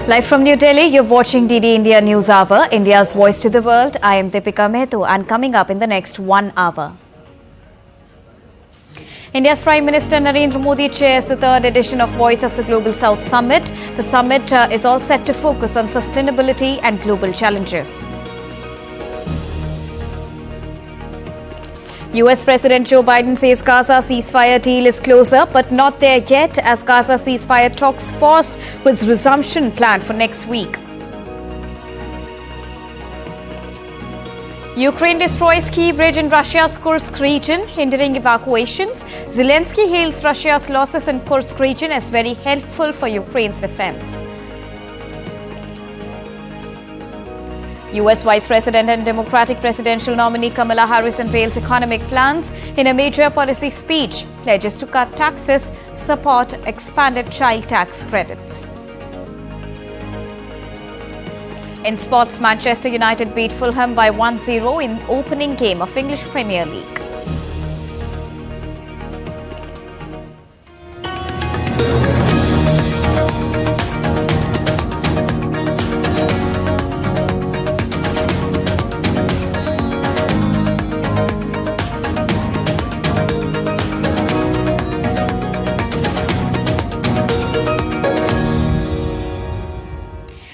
Live from New Delhi, you're watching DD India News Hour, India's voice to the world. I am Deepika Mehto, and coming up in the next 1 hour. India's Prime Minister Narendra Modi chairs the third edition of Voice of the Global South Summit. The summit is all set to focus on sustainability and global challenges. US President Joe Biden says Gaza ceasefire deal is closer, but not there yet, as Gaza ceasefire talks paused with resumption planned for next week. Ukraine destroys key bridge in Russia's Kursk region, hindering evacuations. Zelensky hails Russia's losses in Kursk region as very helpful for Ukraine's defense. US Vice President and Democratic presidential nominee Kamala Harris unveils economic plans in a major policy speech, pledges to cut taxes, support expanded child tax credits. In sports, Manchester United beat Fulham by 1-0 in opening game of English Premier League.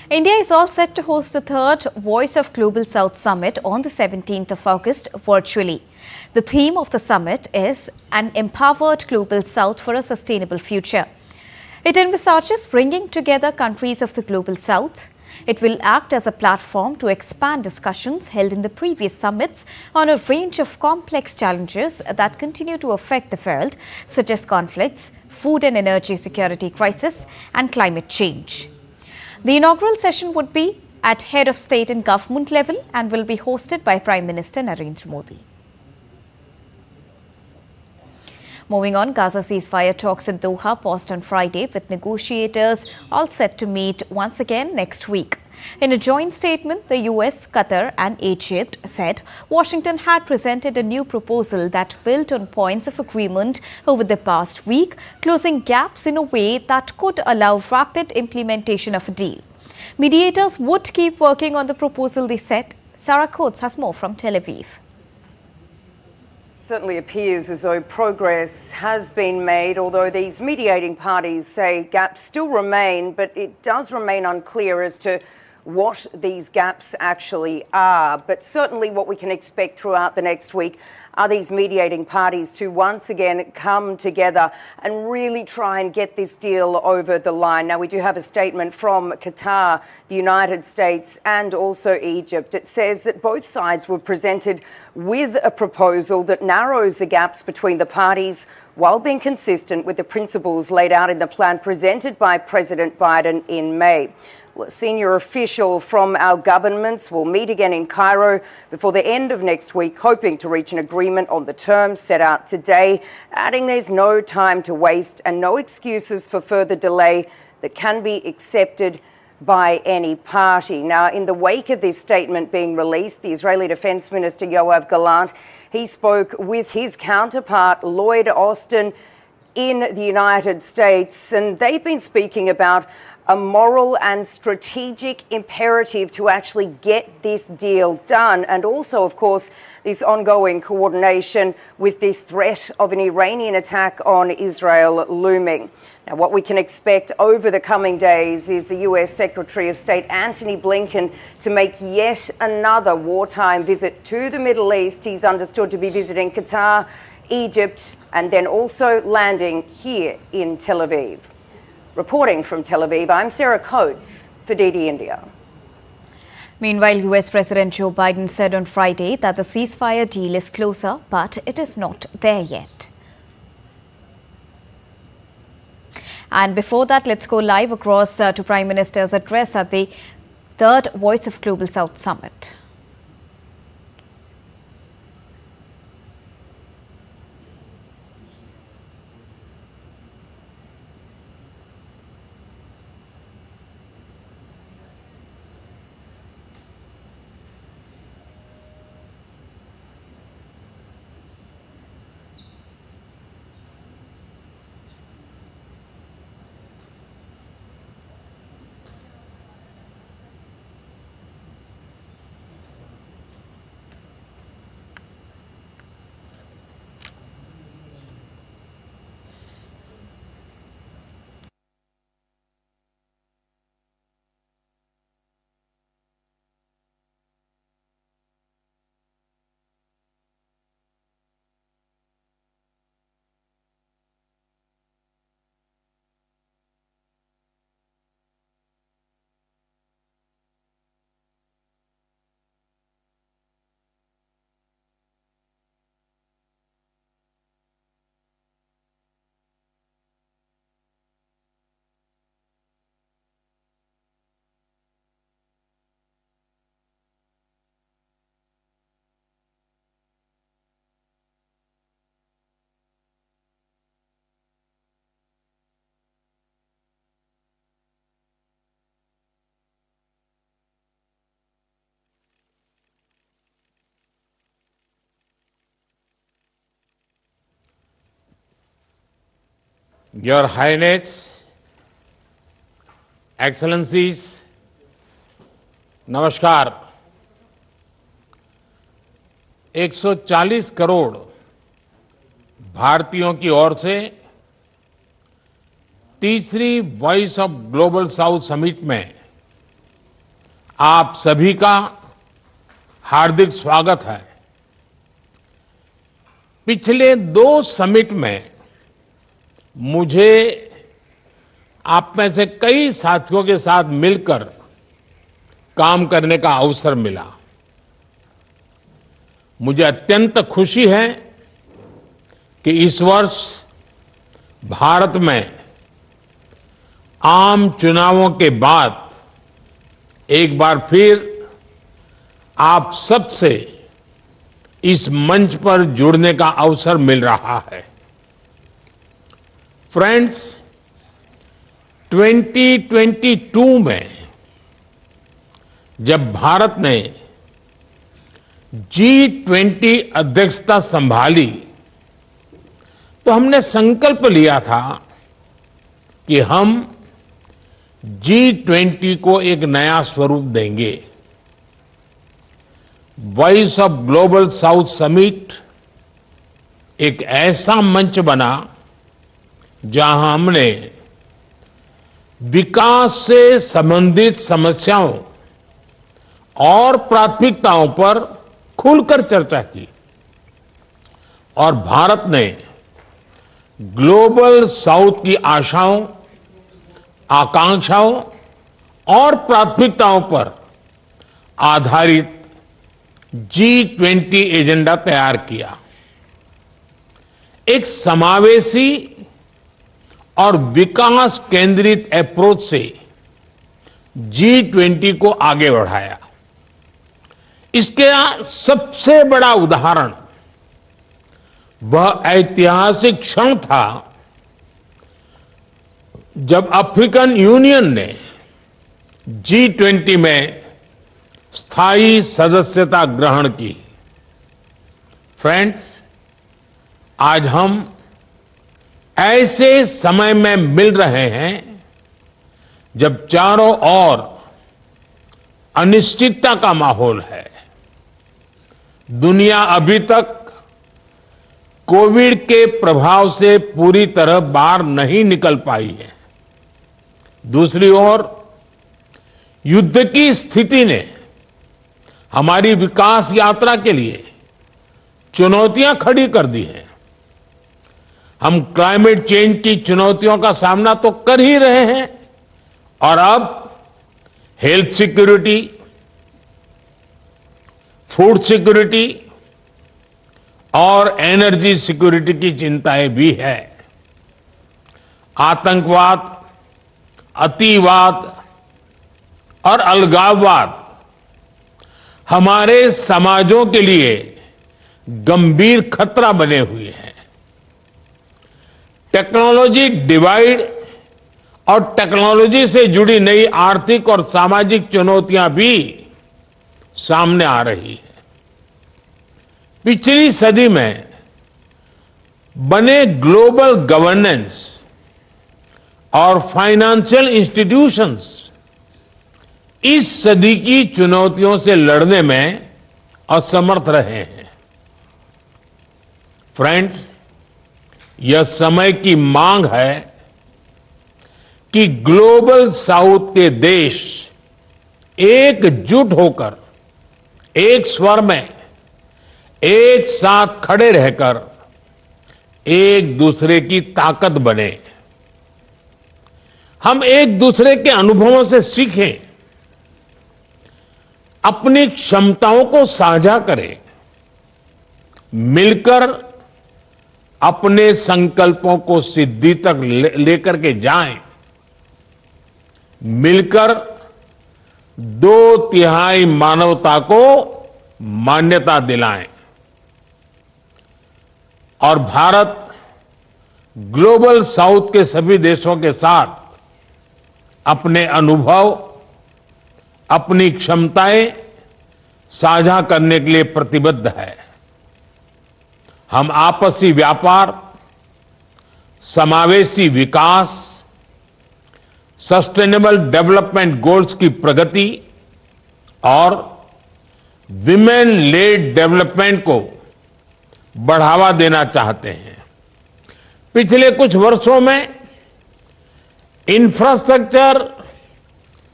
India is all set to host the third Voice of Global South Summit on the 17th of August virtually. The theme of the summit is an empowered Global South for a sustainable future. It envisages bringing together countries of the Global South. It will act as a platform to expand discussions held in the previous summits on a range of complex challenges that continue to affect the world, such as conflicts, food and energy security crisis, and climate change. The inaugural session would be at head of state and government level and will be hosted by Prime Minister Narendra Modi. Moving on, Gaza ceasefire talks in Doha paused on Friday, with negotiators all set to meet once again next week. In a joint statement, the US, Qatar and Egypt said Washington had presented a new proposal that built on points of agreement over the past week, closing gaps in a way that could allow rapid implementation of a deal. Mediators would keep working on the proposal, they said. Sarah Coates has more from Tel Aviv. Certainly appears as though progress has been made, although these mediating parties say gaps still remain, but it does remain unclear as to what these gaps actually are. But certainly what we can expect throughout the next week are these mediating parties to once again come together and really try and get this deal over the line. Now, we do have a statement from Qatar, the United States and also Egypt. It says that both sides were presented with a proposal that narrows the gaps between the parties while being consistent with the principles laid out in the plan presented by President Biden in May. A senior official from our governments will meet again in Cairo before the end of next week, hoping to reach an agreement on the terms set out today, adding there's no time to waste and no excuses for further delay that can be accepted by any party. Now, in the wake of this statement being released, the Israeli Defense Minister Yoav Gallant, he spoke with his counterpart Lloyd Austin in the United States, and they've been speaking about a moral and strategic imperative to actually get this deal done. And also, of course, this ongoing coordination with this threat of an Iranian attack on Israel looming. Now, what we can expect over the coming days is the US Secretary of State Antony Blinken to make yet another wartime visit to the Middle East. He's understood to be visiting Qatar, Egypt, and then also landing here in Tel Aviv. Reporting from Tel Aviv, I'm Sarah Coates for DD India. Meanwhile, US President Joe Biden said on Friday that the ceasefire deal is closer, but it is not there yet. And before that, let's go live across to Prime Minister's address at the third Voice of Global South Summit. Your Highness, Excellencies, नमस्कार। 140 करोड़ भारतीयों की ओर से तीसरी voice of global south summit में आप सभी का हार्दिक स्वागत है। पिछले 2 समिट में मुझे आप में से कई साथियों के साथ मिलकर काम करने का अवसर मिला। मुझे अत्यंत खुशी है कि इस वर्ष भारत में आम चुनावों के बाद एक बार फिर आप सबसे इस मंच पर जुड़ने का अवसर मिल रहा है। फ्रेंड्स, 2022 में जब भारत ने G20 अध्यक्षता संभाली तो हमने संकल्प लिया था कि हम G20 को एक नया स्वरूप देंगे। Voice of global south summit एक ऐसा मंच बना जहां हमने विकास से संबंधित समस्याओं और प्राथमिकताओं पर खुलकर चर्चा की और भारत ने ग्लोबल साउथ की आशाओं, आकांक्षाओं और प्राथमिकताओं पर आधारित G20 एजेंडा तैयार किया। एक समावेशी और विकास केंद्रित अप्रोच से G20 को आगे बढ़ाया। इसका सबसे बड़ा उदाहरण वह ऐतिहासिक क्षण था जब अफ्रीकन यूनियन ने G20 में स्थायी सदस्यता ग्रहण की। फ्रेंड्स, आज हम ऐसे समय में मिल रहे हैं जब चारों ओर अनिश्चितता का माहौल है। दुनिया अभी तक कोविड के प्रभाव से पूरी तरह बाहर नहीं निकल पाई है। दूसरी ओर युद्ध की स्थिति ने हमारी विकास यात्रा के लिए चुनौतियां खड़ी कर दी हैं। हम क्लाइमेट चेंज की चुनौतियों का सामना तो कर ही रहे हैं और अब हेल्थ सिक्योरिटी, फूड सिक्योरिटी और एनर्जी सिक्योरिटी की चिंताएं भी है। आतंकवाद, अतिवाद और अलगाववाद हमारे समाजों के लिए गंभीर खतरा बने हुए हैं। टेक्नोलॉजी डिवाइड और टेक्नोलॉजी से जुड़ी नई आर्थिक और सामाजिक चुनौतियां भी सामने आ रही है। पिछली सदी में बने ग्लोबल गवर्नेंस और फाइनेंशियल इंस्टीट्यूशंस इस सदी की चुनौतियों से लड़ने में असमर्थ रहे हैं। फ्रेंड्स, यह समय की मांग है कि ग्लोबल साउथ के देश एकजुट होकर एक स्वर में एक साथ खड़े रहकर एक दूसरे की ताकत बने। हम एक दूसरे के अनुभवों से सीखें, अपनी क्षमताओं को साझा करें, मिलकर अपने संकल्पों को सिद्धि तक लेकर के जाएं, मिलकर 2/3 मानवता को मान्यता दिलाएं और भारत ग्लोबल साउथ के सभी देशों के साथ अपने अनुभव, अपनी क्षमताएं साझा करने के लिए प्रतिबद्ध है। हम आपसी व्यापार, समावेशी विकास, सस्टेनेबल डेवलपमेंट गोल्स की प्रगति और विमेन लेड डेवलपमेंट को बढ़ावा देना चाहते हैं। पिछले कुछ वर्षों में इंफ्रास्ट्रक्चर,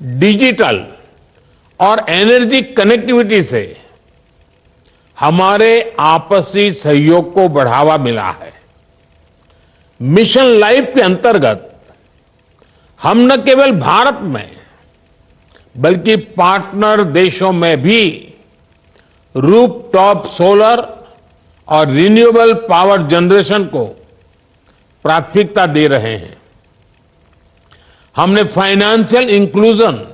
डिजिटल और एनर्जी कनेक्टिविटी से हमारे आपसी सहयोग को बढ़ावा मिला है। मिशन लाइफ के अंतर्गत हम न केवल भारत में बल्कि पार्टनर देशों में भी रूफटॉप सोलर और रिन्यूएबल पावर जनरेशन को प्राथमिकता दे रहे हैं। हमने फाइनेंशियल इंक्लूजन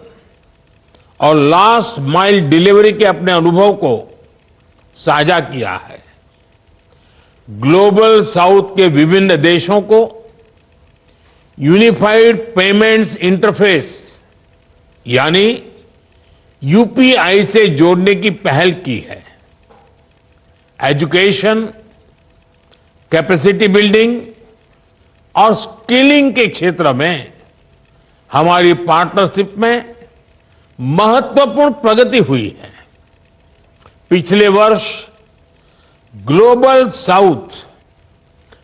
और लास्ट माइल डिलीवरी के अपने अनुभव को साझा किया है। ग्लोबल साउथ के विभिन्न देशों को यूनिफाइड पेमेंट्स इंटरफेस यानी यूपीआई से जोड़ने की पहल की है। एजुकेशन, कैपेसिटी बिल्डिंग और स्किलिंग के क्षेत्र में हमारी पार्टनरशिप में महत्वपूर्ण प्रगति हुई है। पिछले वर्ष global south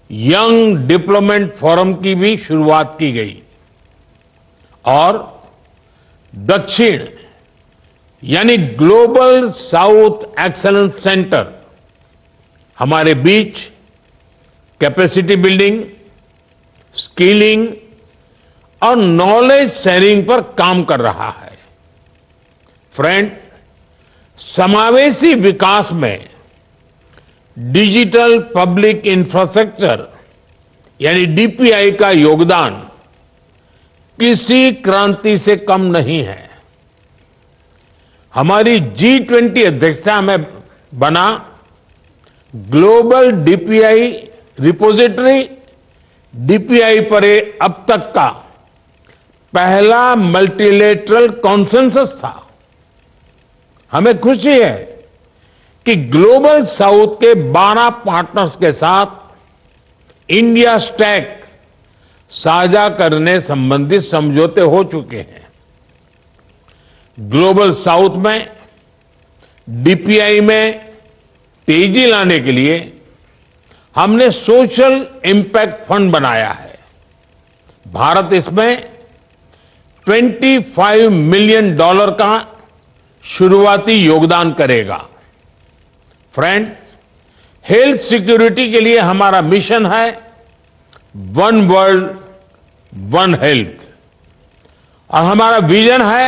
young development forum की भी शुरुआत की गई और दक्षिण यानी ग्लोबल साउथ एक्सेलेंस सेंटर हमारे बीच कैपेसिटी बिल्डिंग, स्किलिंग और नॉलेज शेयरिंग पर काम कर रहा है। फ्रेंड्स, समावेशी विकास में डिजिटल पब्लिक इंफ्रास्ट्रक्चर यानी डीपीआई का योगदान किसी क्रांति से कम नहीं है। हमारी G20 अध्यक्षता में बना ग्लोबल डीपीआई रिपोजिटरी डीपीआई पर अब तक का पहला मल्टीलेटरल कॉन्सेंसस था। हमें खुशी है कि ग्लोबल साउथ के 12 पार्टनर्स के साथ इंडिया स्टैक साझा करने संबंधित समझौते हो चुके हैं। ग्लोबल साउथ में डीपीआई में तेजी लाने के लिए हमने सोशल इंपैक्ट फंड बनाया है। भारत इसमें $25 मिलियन का शुरुआती योगदान करेगा। फ्रेंड्स, हेल्थ सिक्योरिटी के लिए हमारा मिशन है वन वर्ल्ड वन हेल्थ और हमारा विजन है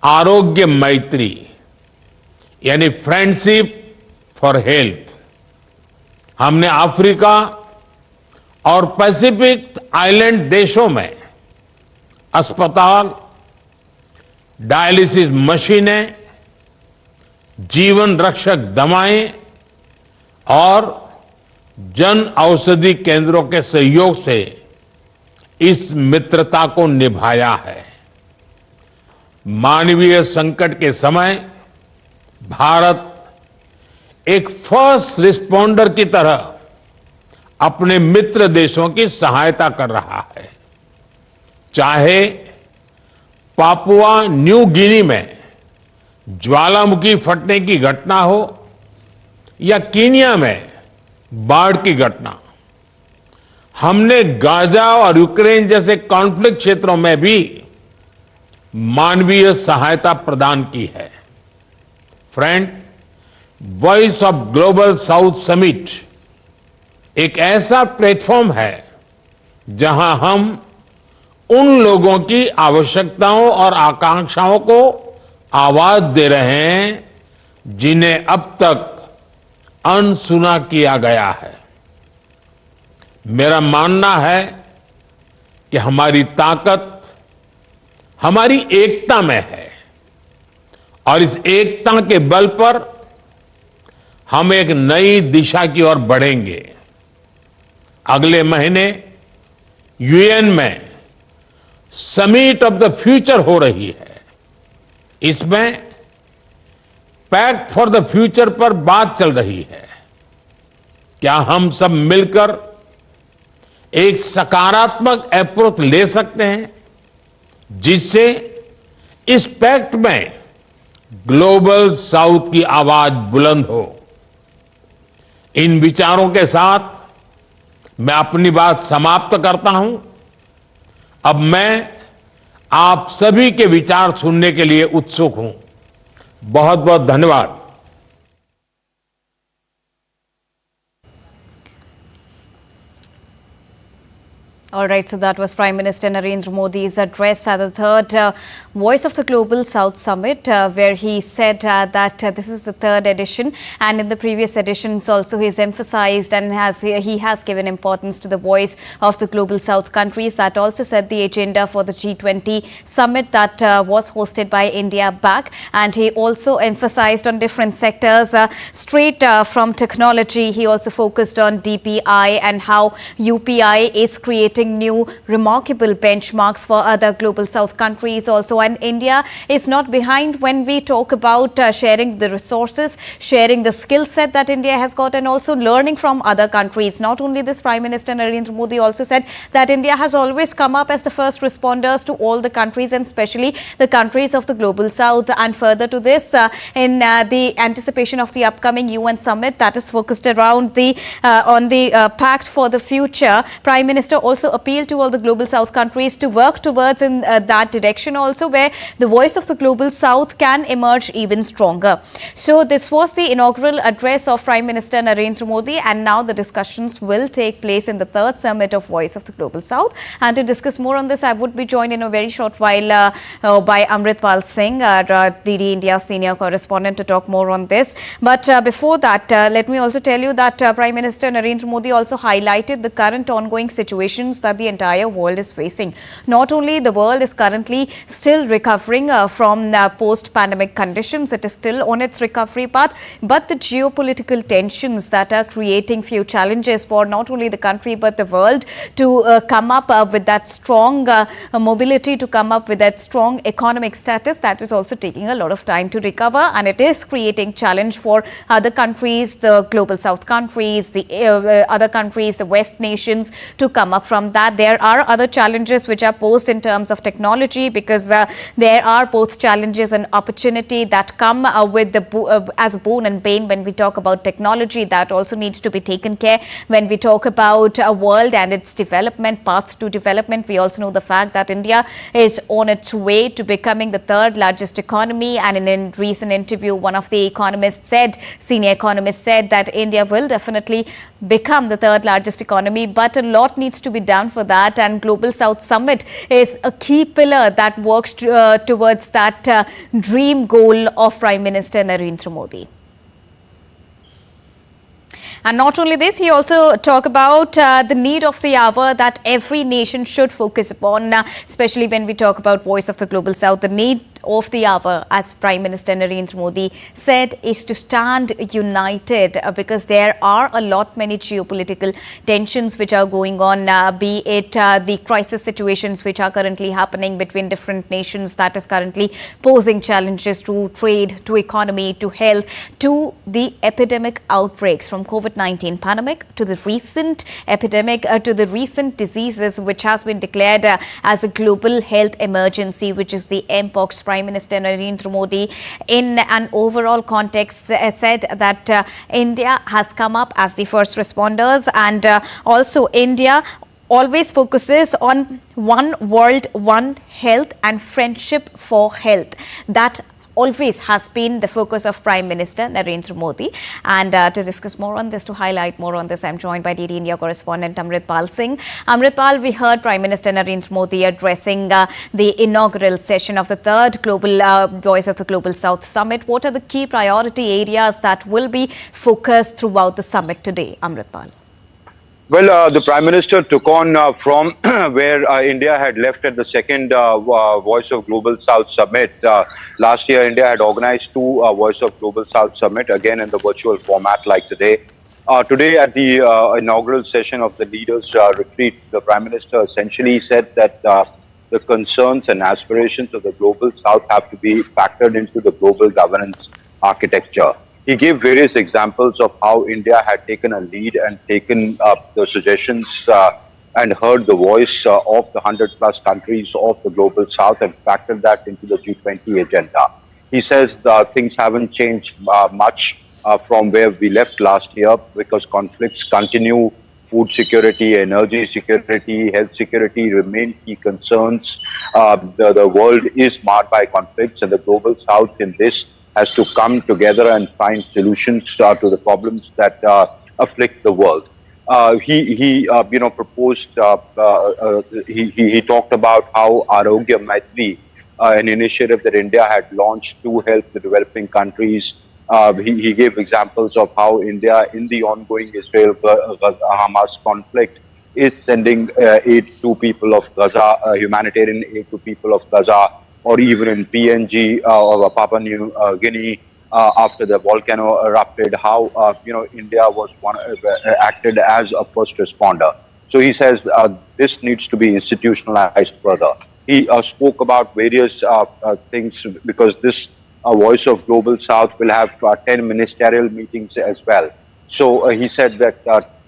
आरोग्य मैत्री यानी फ्रेंडशिप फॉर हेल्थ। हमने अफ्रीका और पैसिफिक आइलैंड देशों में अस्पताल, डायलिसिस मशीनें, जीवन रक्षक दवाएं और जन औषधि केंद्रों के सहयोग से इस मित्रता को निभाया है। मानवीय संकट के समय भारत एक फर्स्ट रिस्पॉन्डर की तरह अपने मित्र देशों की सहायता कर रहा है। चाहे पापुआ न्यू गिनी में ज्वालामुखी फटने की घटना हो या कीनिया में बाढ़ की घटना, हमने गाजा और यूक्रेन जैसे कॉन्फ्लिक्ट क्षेत्रों में भी मानवीय सहायता प्रदान की है। Friend, voice of global south summit एक ऐसा प्लेटफॉर्म है जहां हम उन लोगों की आवश्यकताओं और आकांक्षाओं को आवाज दे रहे हैं जिन्हें अब तक अनसुना किया गया है। मेरा मानना है कि हमारी ताकत हमारी एकता में है और इस एकता के बल पर हम एक नई दिशा की ओर बढ़ेंगे। अगले महीने यूएन में समिट ऑफ द फ्यूचर हो रही है। इसमें पैक्ट फॉर द फ्यूचर पर बात चल रही है। क्या हम सब मिलकर एक सकारात्मक अप्रोच ले सकते हैं जिससे इस पैक्ट में ग्लोबल साउथ की आवाज बुलंद हो। इन विचारों के साथ मैं अपनी बात समाप्त करता हूं। अब मैं आप सभी के विचार सुनने के लिए उत्सुक हूं। बहुत बहुत धन्यवाद। All right, so that was Prime Minister Narendra Modi's address at the third Voice of the Global South Summit, where he said that this is the third edition, and in the previous editions also he's emphasized and he has given importance to the voice of the Global South countries. That also set the agenda for the G20 summit that was hosted by India back, and he also emphasized on different sectors, straight from technology. He also focused on DPI and how UPI is creating new remarkable benchmarks for other global south countries also, and India is not behind when we talk about sharing the resources, sharing the skill set that India has got, and also learning from other countries. Not only this, Prime Minister Narendra Modi also said that India has always come up as the first responders to all the countries, and especially the countries of the global south. And further to this, in the anticipation of the upcoming UN summit that is focused around the on the pact for the future, Prime Minister also appeal to all the global south countries to work towards in that direction also, where the voice of the global south can emerge even stronger. So this was the inaugural address of Prime Minister Narendra Modi, and now the discussions will take place in the third summit of Voice of the Global South. And to discuss more on this, I would be joined in a very short while by Amritpal Singh, DD India senior correspondent, to talk more on this. But before that, let me also tell you that Prime Minister Narendra Modi also highlighted the current ongoing situations that the entire world is facing. Not only the world is currently still recovering from post-pandemic conditions, it is still on its recovery path, but the geopolitical tensions that are creating few challenges for not only the country but the world to come up with that strong mobility, to come up with that strong economic status, that is also taking a lot of time to recover, and it is creating challenge for other countries, the global south countries, the other countries, the west nations, to come up from that. There are other challenges which are posed in terms of technology, because there are both challenges and opportunity that come with the as a boon and bane when we talk about technology. That also needs to be taken care when we talk about a world and its development, path to development. We also know the fact that India is on its way to becoming the third largest economy, and in a recent interview, one of the economists said, senior economists said, that India will definitely become the third largest economy, but a lot needs to be done for that, and Global South Summit is a key pillar that works towards that dream goal of Prime Minister Narendra Modi. And not only this, he also talked about the need of the hour that every nation should focus upon, especially when we talk about Voice of the Global South. The need of the hour, as Prime Minister Narendra Modi said, is to stand united, because there are a lot many geopolitical tensions which are going on, be it the crisis situations which are currently happening between different nations, that is currently posing challenges to trade, to economy, to health, to the epidemic outbreaks from COVID-19 pandemic, to the recent epidemic, to the recent diseases which has been declared as a global health emergency, which is the Mpox. Prime Minister Narendra Modi, in an overall context, said that India has come up as the first responders, and also India always focuses on one world, one health, and friendship for health. That always has been the focus of Prime Minister Narendra Modi. And to discuss more on this, to highlight more on this, I'm joined by DD India correspondent Amritpal Singh. Amritpal, we heard Prime Minister Narendra Modi addressing the inaugural session of the third Global Voice of the Global South Summit. What are the key priority areas that will be focused throughout the summit today, Amritpal? Well, the Prime Minister took on from where India had left at the second Voice of Global South Summit. Last year, India had organized two Voice of Global South Summit, again in the virtual format like today. Today, at the inaugural session of the Leaders' Retreat, the Prime Minister essentially said that the concerns and aspirations of the Global South have to be factored into the global governance architecture. He gave various examples of how India had taken a lead and taken up the suggestions and heard the voice of the 100+ countries of the global south and factored that into the G20 agenda. He says things haven't changed much from where we left last year because conflicts continue. Food security, energy security, health security remain key concerns. The world is marred by conflicts, and the global south in this has to come together and find solutions to the problems that afflict the world. He proposed. He talked about how Arogya Maitri, an initiative that India had launched to help the developing countries. He gave examples of how India, in the ongoing Israel-Hamas conflict, is sending aid to people of Gaza, humanitarian aid to people of Gaza, or even in PNG or Papua New Guinea after the volcano erupted. How India was acted as a first responder. So he says this needs to be institutionalized further. He spoke about various things because this Voice of Global South will have 10 ministerial meetings as well. So he said that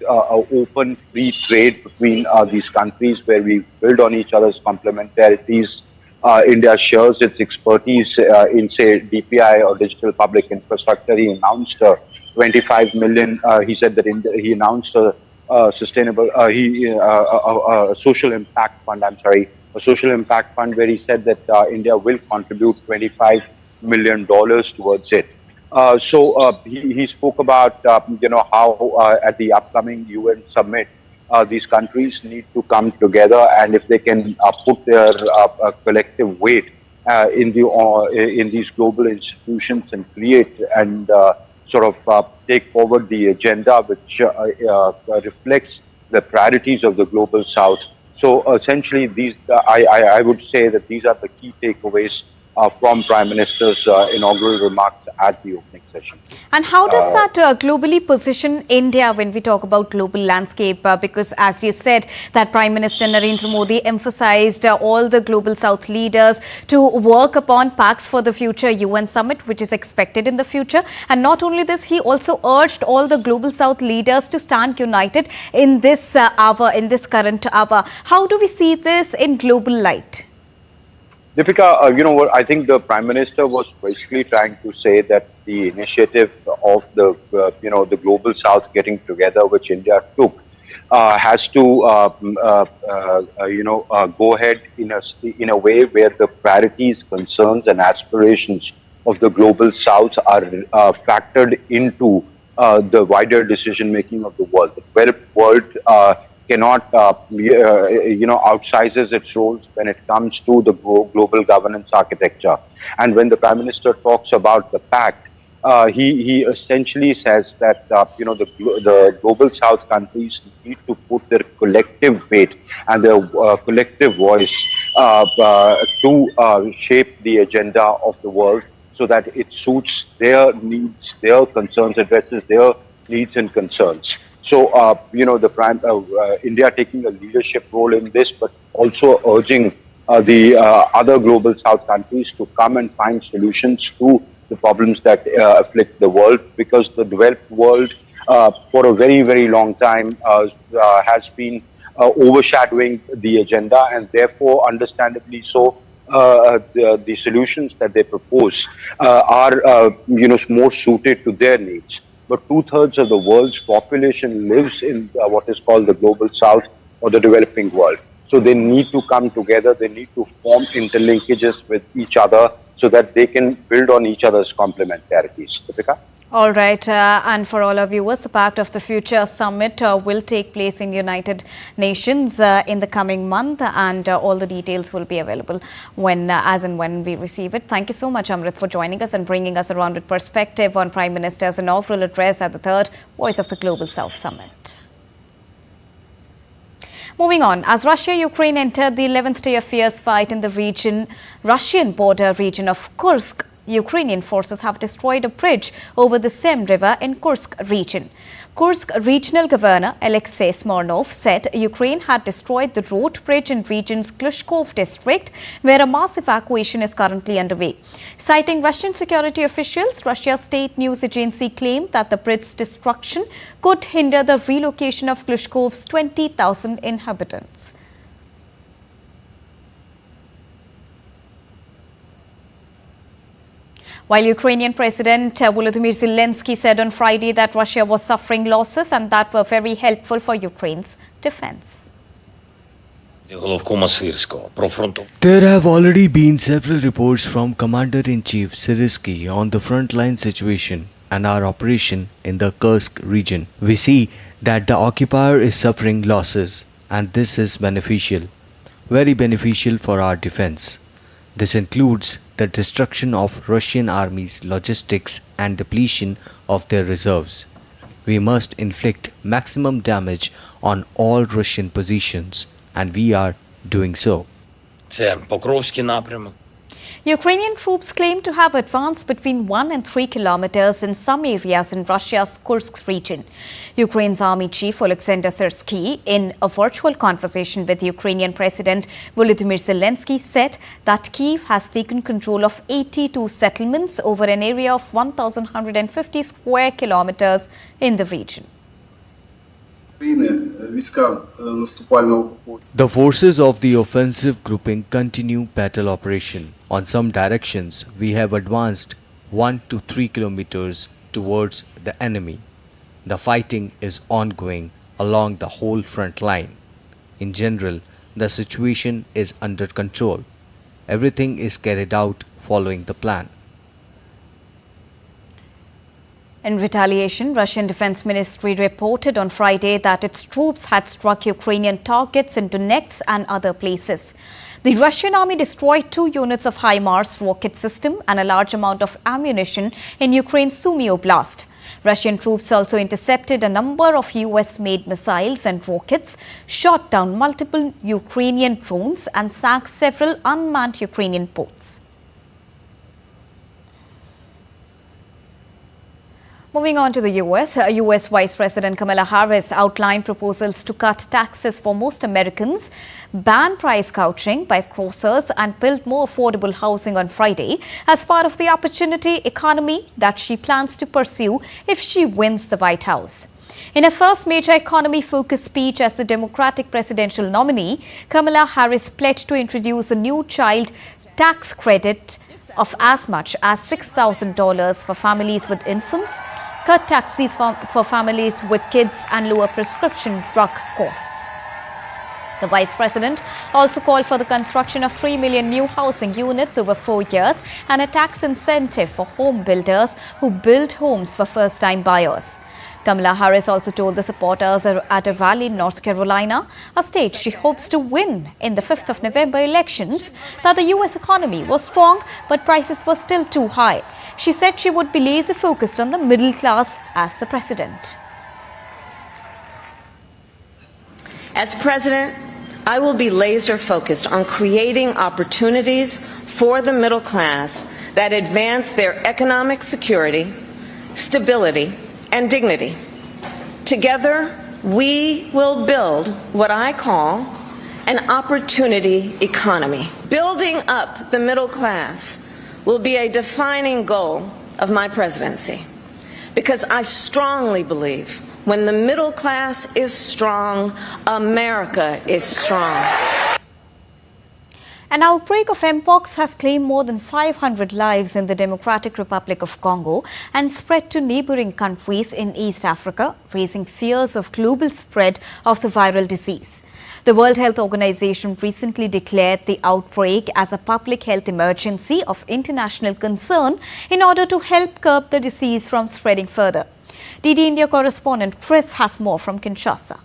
open free trade between these countries where we build on each other's complementarities. India shares its expertise in, say, DPI or digital public infrastructure. He announced 25 million. He said that he announced a sustainable, social impact fund. A social impact fund where he said that India will contribute $25 million towards it. So he spoke about how at the upcoming UN summit these countries need to come together, and if they can put their collective weight in these global institutions and create and take forward the agenda which reflects the priorities of the global south. So essentially, these I would say that these are the key takeaways from Prime Minister's inaugural remarks at the opening session. And how does that globally position India when we talk about global landscape? Because as you said, that Prime Minister Narendra Modi emphasized all the global south leaders to work upon Pact for the Future UN summit, which is expected in the future. And not only this, he also urged all the global south leaders to stand united in this hour, in this current hour. How do we see this in global light? Deepika, you know what? I think the Prime Minister was basically trying to say that the initiative of the the global South getting together, which India took, has to go ahead in a way where the priorities, concerns, and aspirations of the global South are factored into the wider decision making of the world. The developed world cannot, outsizes its roles when it comes to the global governance architecture. And when the Prime Minister talks about the pact, he essentially says that the global South countries need to put their collective weight and their collective voice to shape the agenda of the world so that it suits their needs, their concerns, addresses their needs and concerns. So, India taking a leadership role in this, but also urging the other global South countries to come and find solutions to the problems that afflict the world, because the developed world for a very, very long time has been overshadowing the agenda, and therefore, understandably so, the solutions that they propose are more suited to their needs. But 2/3 of the world's population lives in what is called the global South or the developing world. So they need to come together. They need to form interlinkages with each other so that they can build on each other's complementarities. Deepika? All right. And for all our viewers, the Pact of the Future Summit will take place in United Nations in the coming month, and all the details will be available as and when we receive it. Thank you so much, Amrit, for joining us and bringing us a rounded perspective on Prime Minister's inaugural address at the 3rd Voice of the Global South Summit. Moving on, as Russia-Ukraine entered the 11th day of fierce fight in the Russian border region of Kursk, Ukrainian forces have destroyed a bridge over the Sem River in Kursk region. Kursk Regional Governor Alexei Smirnov said Ukraine had destroyed the road bridge in region's Glushkov district, where a mass evacuation is currently underway. Citing Russian security officials, Russia's state news agency claimed that the bridge's destruction could hinder the relocation of Glushkov's 20,000 inhabitants. While Ukrainian President Volodymyr Zelensky said on Friday that Russia was suffering losses and that were very helpful for Ukraine's defense. There have already been several reports from Commander-in-Chief Syrsky on the frontline situation and our operation in the Kursk region. We see that the occupier is suffering losses, and this is beneficial, very beneficial for our defense. This includes the destruction of Russian army's logistics and depletion of their reserves. We must inflict maximum damage on all Russian positions, and we are doing so. Ukrainian troops claim to have advanced between 1 and 3 kilometers in some areas in Russia's Kursk region. Ukraine's army chief Oleksandr Syrsky, in a virtual conversation with Ukrainian President Volodymyr Zelensky, said that Kyiv has taken control of 82 settlements over an area of 1,150 square kilometers in the region. The forces of the offensive grouping continue battle operation. On some directions, we have advanced 1 to 3 kilometers towards the enemy. The fighting is ongoing along the whole front line. In general, the situation is under control. Everything is carried out following the plan. In retaliation, Russian Defense Ministry reported on Friday that its troops had struck Ukrainian targets in Donetsk and other places. The Russian army destroyed 2 units of HIMARS rocket system and a large amount of ammunition in Ukraine's Sumy Oblast. Russian troops also intercepted a number of US-made missiles and rockets, shot down multiple Ukrainian drones and sank several unmanned Ukrainian boats. Moving on to the US, US Vice President Kamala Harris outlined proposals to cut taxes for most Americans, ban price gouging by grocers and build more affordable housing on Friday as part of the opportunity economy that she plans to pursue if she wins the White House. In her first major economy-focused speech as the Democratic presidential nominee, Kamala Harris pledged to introduce a new child tax credit of as much as $6,000 for families with infants, cut taxes for families with kids and lower prescription drug costs. The Vice President also called for the construction of 3 million new housing units over 4 years and a tax incentive for home builders who build homes for first-time buyers. Kamala Harris also told the supporters at a rally in North Carolina, a state she hopes to win in the 5th of November elections, that the U.S. economy was strong but prices were still too high. She said she would be laser-focused on the middle class as the president. As president, I will be laser-focused on creating opportunities for the middle class that advance their economic security, stability, and dignity. Together, we will build what I call an opportunity economy. Building up the middle class will be a defining goal of my presidency, because I strongly believe when the middle class is strong, America is strong. An outbreak of Mpox has claimed more than 500 lives in the Democratic Republic of Congo and spread to neighboring countries in East Africa, raising fears of global spread of the viral disease. The World Health Organization recently declared the outbreak as a public health emergency of international concern in order to help curb the disease from spreading further. DD India correspondent Chris has more from Kinshasa.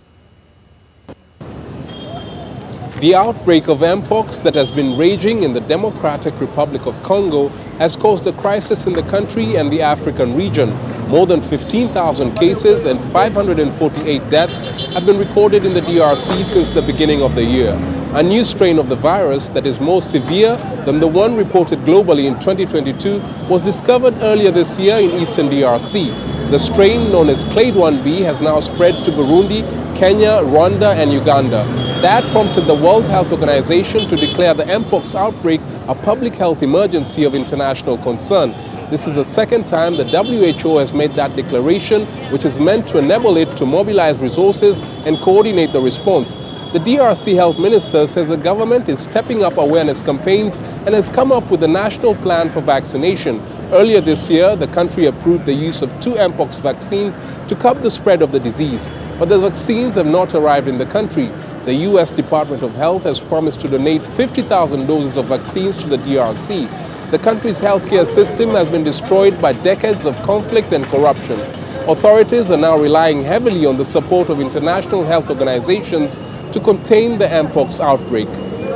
The outbreak of Mpox that has been raging in the Democratic Republic of Congo has caused a crisis in the country and the African region. More than 15,000 cases and 548 deaths have been recorded in the DRC since the beginning of the year. A new strain of the virus that is more severe than the one reported globally in 2022 was discovered earlier this year in eastern DRC. The strain known as Clade 1b has now spread to Burundi, Kenya, Rwanda and Uganda. That prompted the World Health Organization to declare the Mpox outbreak a public health emergency of international concern. This is the second time the WHO has made that declaration, which is meant to enable it to mobilize resources and coordinate the response. The DRC health minister says the government is stepping up awareness campaigns and has come up with a national plan for vaccination. Earlier this year, the country approved the use of 2 Mpox vaccines to curb the spread of the disease. But the vaccines have not arrived in the country. The U.S. Department of Health has promised to donate 50,000 doses of vaccines to the DRC. The country's healthcare system has been destroyed by decades of conflict and corruption. Authorities are now relying heavily on the support of international health organizations to contain the Mpox outbreak.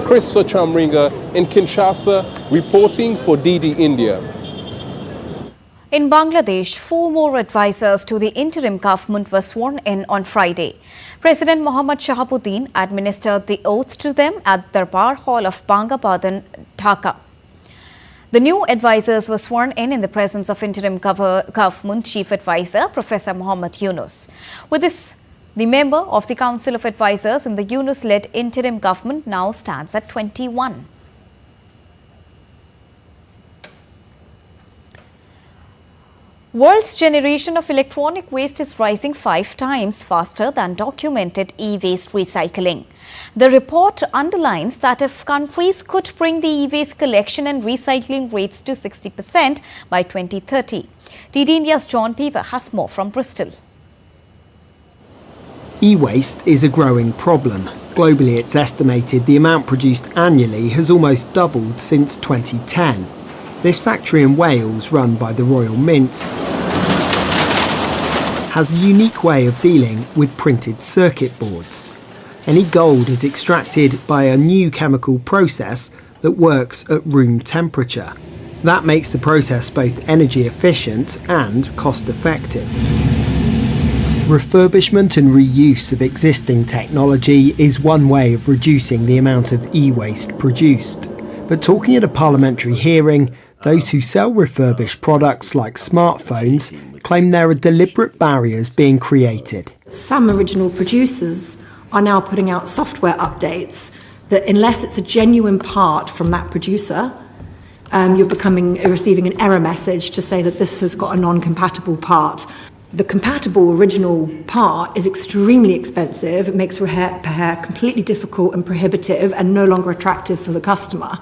Chris Sochamringa in Kinshasa, reporting for DD India. In Bangladesh, 4 more advisors to the interim government were sworn in on Friday. President Mohammad Shahabuddin administered the oath to them at the Darbar Hall of Bangabadan, Dhaka. The new advisors were sworn in the presence of interim government chief advisor Professor Muhammad Yunus. With this, the member of the Council of Advisors in the Yunus-led interim government now stands at 21. World's generation of electronic waste is rising 5 times faster than documented e-waste recycling. The report underlines that if countries could bring the e-waste collection and recycling rates to 60% by 2030. DD India's John Beaver has more from Bristol. E-waste is a growing problem. Globally, it's estimated the amount produced annually has almost doubled since 2010. This factory in Wales, run by the Royal Mint, has a unique way of dealing with printed circuit boards. Any gold is extracted by a new chemical process that works at room temperature. That makes the process both energy efficient and cost effective. Refurbishment and reuse of existing technology is one way of reducing the amount of e-waste produced. But talking at a parliamentary hearing, those who sell refurbished products like smartphones claim there are deliberate barriers being created. Some original producers are now putting out software updates that unless it's a genuine part from that producer, you're receiving an error message to say that this has got a non-compatible part. The compatible original part is extremely expensive. It makes repair completely difficult and prohibitive and no longer attractive for the customer.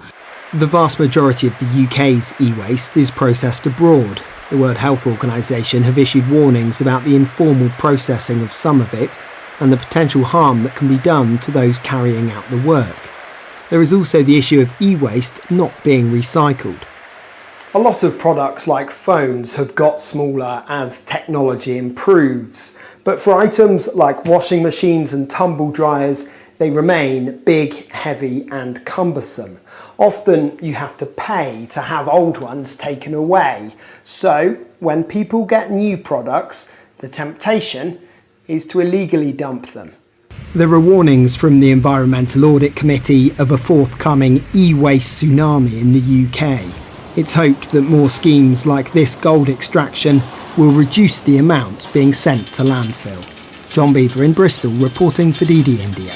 The vast majority of the UK's e-waste is processed abroad. The World Health Organization have issued warnings about the informal processing of some of it and the potential harm that can be done to those carrying out the work. There is also the issue of e-waste not being recycled. A lot of products like phones have got smaller as technology improves, but for items like washing machines and tumble dryers, they remain big, heavy and cumbersome. Often you have to pay to have old ones taken away. So when people get new products, the temptation is to illegally dump them. There are warnings from the Environmental Audit Committee of a forthcoming e-waste tsunami in the UK. It's hoped that more schemes like this gold extraction will reduce the amount being sent to landfill. John Beaver in Bristol reporting for DD India.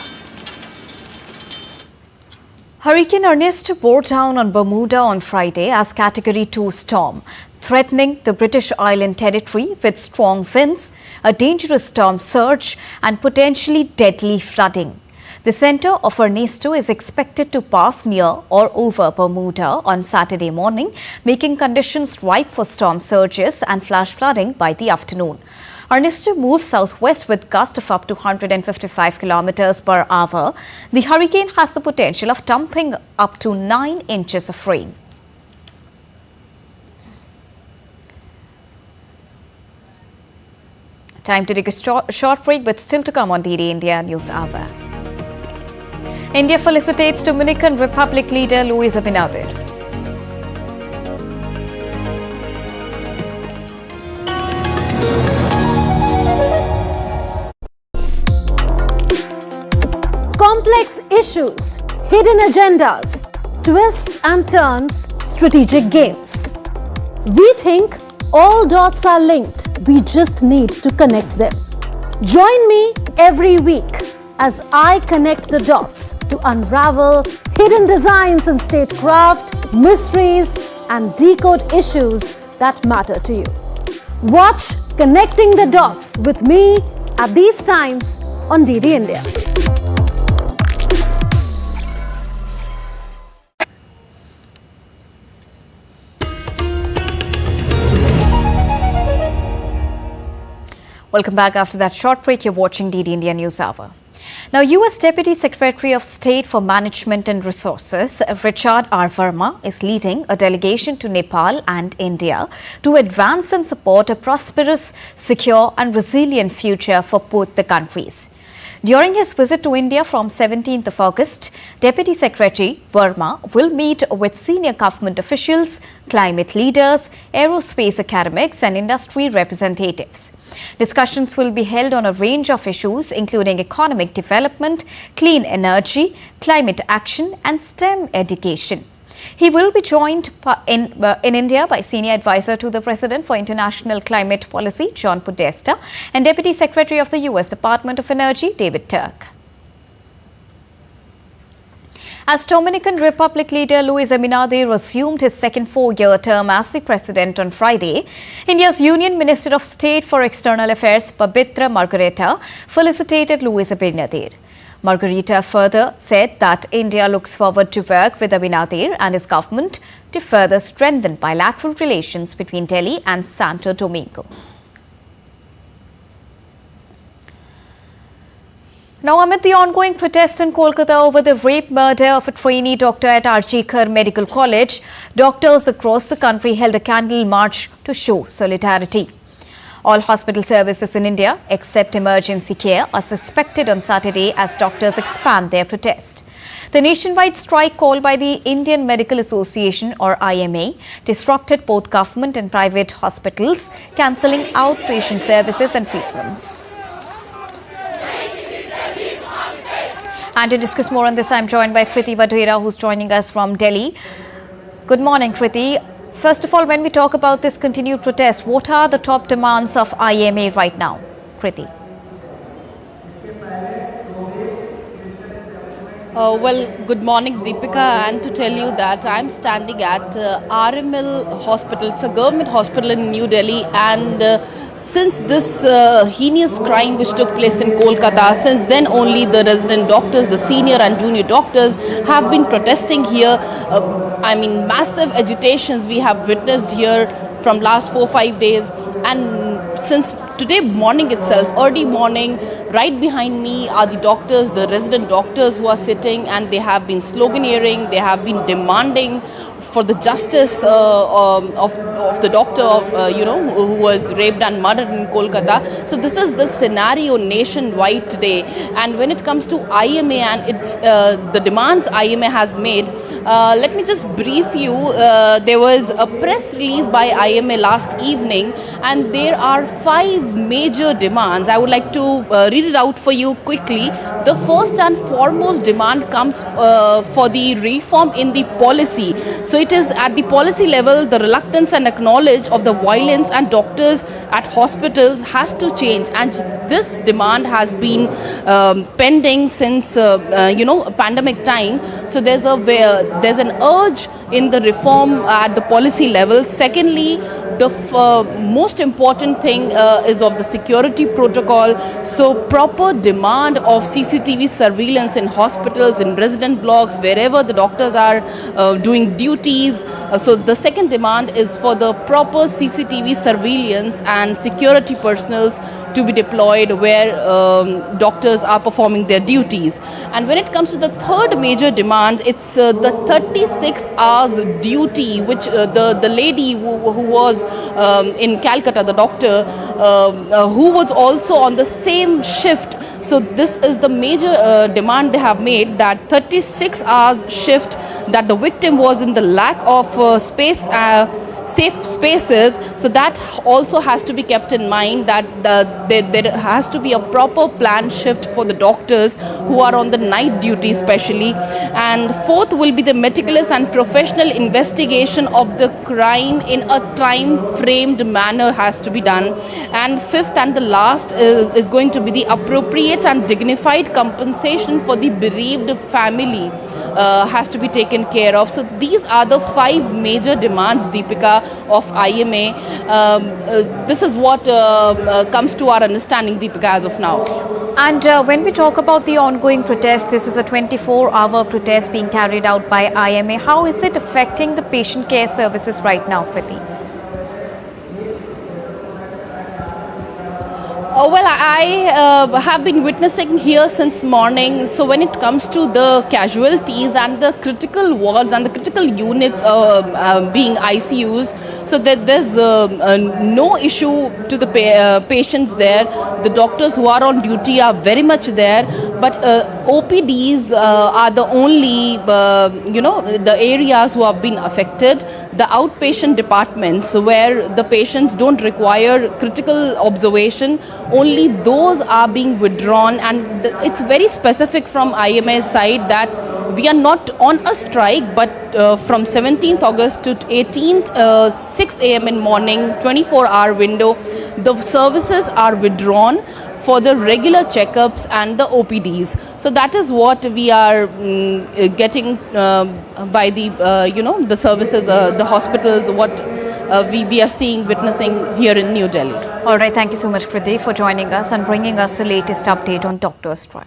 Hurricane Ernesto bore down on Bermuda on Friday as Category 2 storm, threatening the British island territory with strong winds, a dangerous storm surge and potentially deadly flooding. The centre of Ernesto is expected to pass near or over Bermuda on Saturday morning, making conditions ripe for storm surges and flash flooding by the afternoon. Ernesto moved southwest with gusts of up to 155 kilometers per hour. The hurricane has the potential of dumping up to 9 inches of rain. Time to take a short break, but still to come on DD India News Hour. India felicitates Dominican Republic leader Luis Abinader. Complex issues, hidden agendas, twists and turns, strategic games. We think All dots are linked. We just need to connect them. Join me every week as I connect the dots to unravel hidden designs in statecraft, mysteries, and decode issues that matter to you. Watch Connecting the Dots with me at these times on DD India. Welcome back. After that short break, you're watching DD India News Hour. Now, U.S. Deputy Secretary of State for Management and Resources, Prasar Bharati, is leading a delegation to Nepal and India to advance and support a prosperous, secure and resilient future for both the countries. During his visit to India from 17th of August, Deputy Secretary Verma will meet with senior government officials, climate leaders, aerospace academics and industry representatives. Discussions will be held on a range of issues including economic development, clean energy, climate action and STEM education. He will be joined in India by Senior Advisor to the President for International Climate Policy, John Podesta, and Deputy Secretary of the U.S. Department of Energy, David Turk. As Dominican Republic leader Luis Abinader assumed his second four-year term as the president on Friday, India's Union Minister of State for External Affairs, Pabitra Margareta, felicitated Luis Abinader. Margarita further said that India looks forward to work with Abinader and his government to further strengthen bilateral relations between Delhi and Santo Domingo. Now, amid the ongoing protest in Kolkata over the rape murder of a trainee doctor at R.G. Kar Medical College, doctors across the country held a candle march to show solidarity. All hospital services in India, except emergency care, are suspected on Saturday as doctors expand their protest. The nationwide strike called by the Indian Medical Association or IMA disrupted both government and private hospitals, cancelling outpatient services and treatments. And to discuss more on this, I'm joined by Kriti Vadhera, who's joining us from Delhi. Good morning, Kriti. First of all, when we talk about this continued protest, what are the top demands of IMA right now? Kriti. Well, good morning, Deepika, and to tell you that I'm standing at RML Hospital. It's a government hospital in New Delhi, and since this heinous crime which took place in Kolkata, since then only the resident doctors, the senior and junior doctors have been protesting here. Massive agitations we have witnessed here from last 4-5 days, and since today morning itself, early morning, right behind me are the doctors, the resident doctors who are sitting, and they have been sloganeering, they have been demanding for the justice of the doctor who was raped and murdered in Kolkata. So this is the scenario nationwide today. And when it comes to IMA and its the demands IMA has made, let me just brief you. There was a press release by IMA last evening, and there are 5 major demands. I would like to read it out for you quickly. The first and foremost demand comes for the reform in the policy. So it is at the policy level, the reluctance and acknowledge of the violence and doctors at hospitals has to change, and this demand has been pending since pandemic time. So there's an urge in the reform at the policy level. Secondly, the most important thing is of the security protocol. So proper demand of CCTV surveillance in hospitals, in resident blocks, wherever the doctors are doing duties. So the second demand is for the proper CCTV surveillance and security personnel to be deployed where doctors are performing their duties. And when it comes to the third major demand, it's the 36 hours duty, which the lady who was in Calcutta, the doctor, who was also on the same shift. So this is the major demand they have made, that 36 hours shift, that the victim was in the lack of space safe spaces. So that also has to be kept in mind, that there has to be a proper plan shift for the doctors who are on the night duty especially. And fourth will be the meticulous and professional investigation of the crime in a time-framed manner has to be done. And fifth and the last is going to be the appropriate and dignified compensation for the bereaved family has to be taken care of. So these are the 5 major demands, Deepika, of IMA. This is what comes to our understanding, Deepika, as of now. And when we talk about the ongoing protest, this is a 24-hour protest being carried out by IMA. How is it affecting the patient care services right now, Kriti? Well, I have been witnessing here since morning. So when it comes to the casualties and the critical wards and the critical units being ICUs, so that there's no issue to the patients there. The doctors who are on duty are very much there, but OPDs are the only, the areas who have been affected. The outpatient departments where the patients don't require critical observation, only those are being withdrawn. And it's very specific from IMA's side that we are not on a strike, but from 17th August to 18th, 6 a.m. in morning, 24-hour window, the services are withdrawn for the regular checkups and the OPDs. So that is what we are getting by the, the services, the hospitals, what we are seeing, witnessing here in New Delhi. All right, thank you so much, Kriti, for joining us and bringing us the latest update on doctors' strike.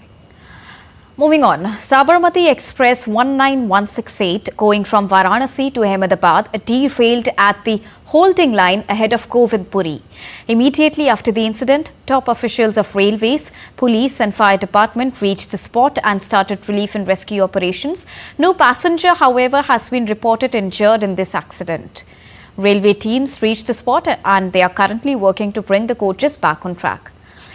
Moving on, Sabarmati Express 19168 going from Varanasi to Ahmedabad derailed at the holding line ahead of Govindpuri. Immediately after the incident, top officials of railways, police and fire department reached the spot and started relief and rescue operations. No passenger, however, has been reported injured in this accident. Railway teams reached the spot and they are currently working to bring the coaches back on track.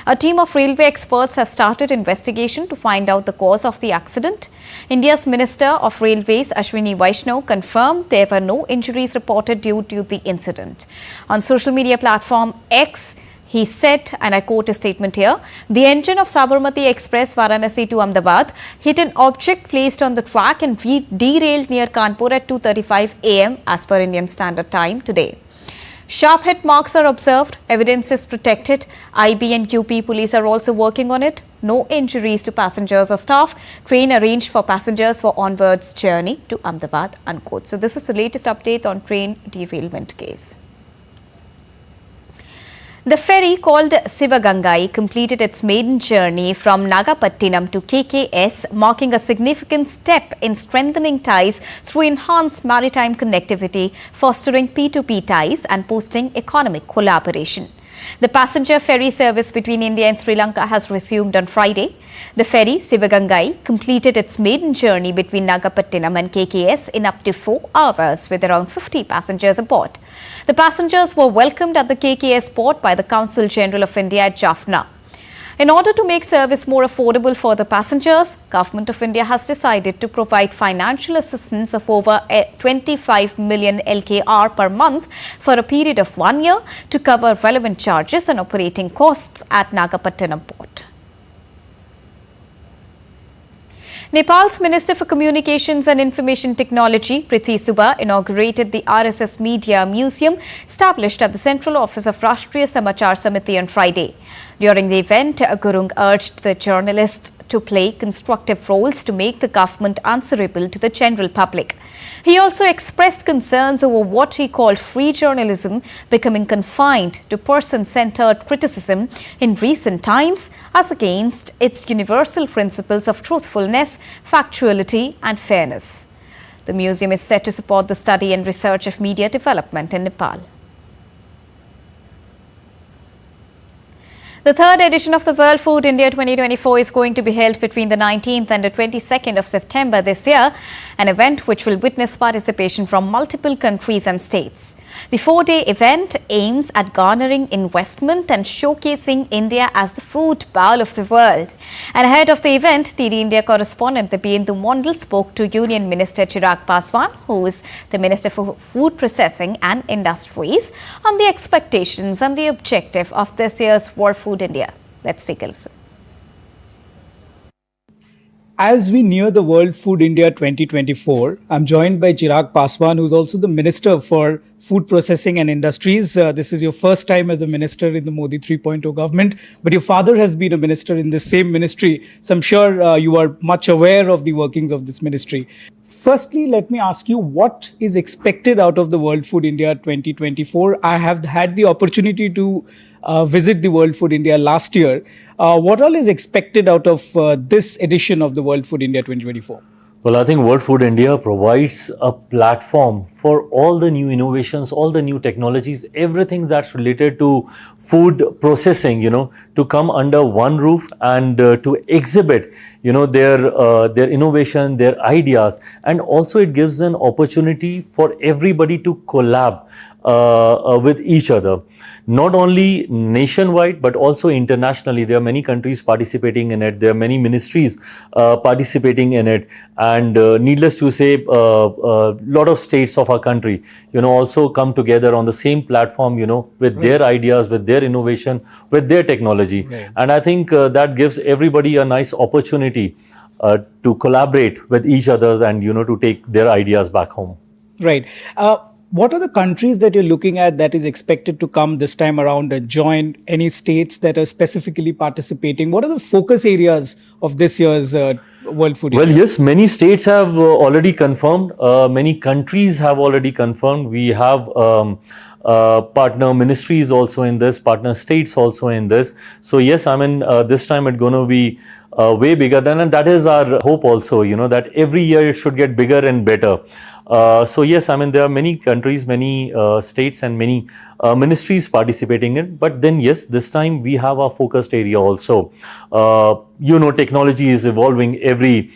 A team of railway experts have started investigation to find out the cause of the accident. India's Minister of Railways, Ashwini Vaishnaw, confirmed there were no injuries reported due to the incident. On social media platform X, he said, and I quote a statement here, "The engine of Sabarmati Express Varanasi to Ahmedabad hit an object placed on the track and derailed near Kanpur at 2:35 a.m. as per Indian Standard Time today. Sharp hit marks are observed. Evidence is protected. IB and QP police are also working on it. No injuries to passengers or staff. Train arranged for passengers for onwards journey to Ahmedabad," unquote. So this is the latest update on train derailment case. The ferry called Sivagangai completed its maiden journey from Nagapattinam to KKS, marking a significant step in strengthening ties through enhanced maritime connectivity, fostering P2P ties and boosting economic collaboration. The passenger ferry service between India and Sri Lanka has resumed on Friday. The ferry Sivagangai completed its maiden journey between Nagapattinam and KKS in up to 4 hours with around 50 passengers aboard. The passengers were welcomed at the KKS port by the Consul General of India at Jaffna. In order to make service more affordable for the passengers, Government of India has decided to provide financial assistance of over 25 million LKR per month for a period of 1 year to cover relevant charges and operating costs at Nagapattinam port. Nepal's Minister for Communications and Information Technology, Prithvi Subba, inaugurated the RSS Media Museum established at the Central Office of Rashtriya Samachar Samiti on Friday. During the event, Gurung urged the journalists to play constructive roles to make the government answerable to the general public. He also expressed concerns over what he called free journalism becoming confined to person-centered criticism in recent times as against its universal principles of truthfulness, factuality and fairness. The museum is set to support the study and research of media development in Nepal. The third edition of the World Food India 2024 is going to be held between the 19th and the 22nd of September this year, an event which will witness participation from multiple countries and states. The four-day event aims at garnering investment and showcasing India as the food bowl of the world. And ahead of the event, DD India correspondent Dibyendu Mondal spoke to Union Minister Chirag Paswan, who is the Minister for Food Processing and Industries, on the expectations and the objective of this year's World Food India. Let's take a listen. As we near the World Food India 2024, I'm joined by Chirag Paswan, who's also the Minister for Food Processing and Industries. This is your first time as a minister in the Modi 3.0 government, but your father has been a minister in the same ministry, so I'm sure you are much aware of the workings of this ministry. Firstly, let me ask you, what is expected out of the World Food India 2024? I have had the opportunity to visit the World Food India last year. What all is expected out of this edition of the World Food India 2024? Well, I think World Food India provides a platform for all the new innovations, all the new technologies, everything that's related to food processing, to come under one roof and to exhibit, their innovation, their ideas. And also it gives an opportunity for everybody to collab with each other. Not only nationwide, but also internationally. There are many countries participating in it. There are many ministries participating in it. And needless to say, a lot of states of our country, also come together on the same platform, with their ideas, with their innovation, with their technology. Right. And I think that gives everybody a nice opportunity to collaborate with each other and, to take their ideas back home. Right. What are the countries that you're looking at that is expected to come this time around and join? Any states that are specifically participating? What are the focus areas of this year's World Food India? Well, yes, many states have already confirmed. Many countries have already confirmed. We have partner ministries also in this, partner states also in this. So yes, this time it's going to be way bigger than, and that is our hope also, that every year it should get bigger and better. So yes, there are many countries, many states and many ministries participating in. But then yes, this time we have our focused area also. Technology is evolving every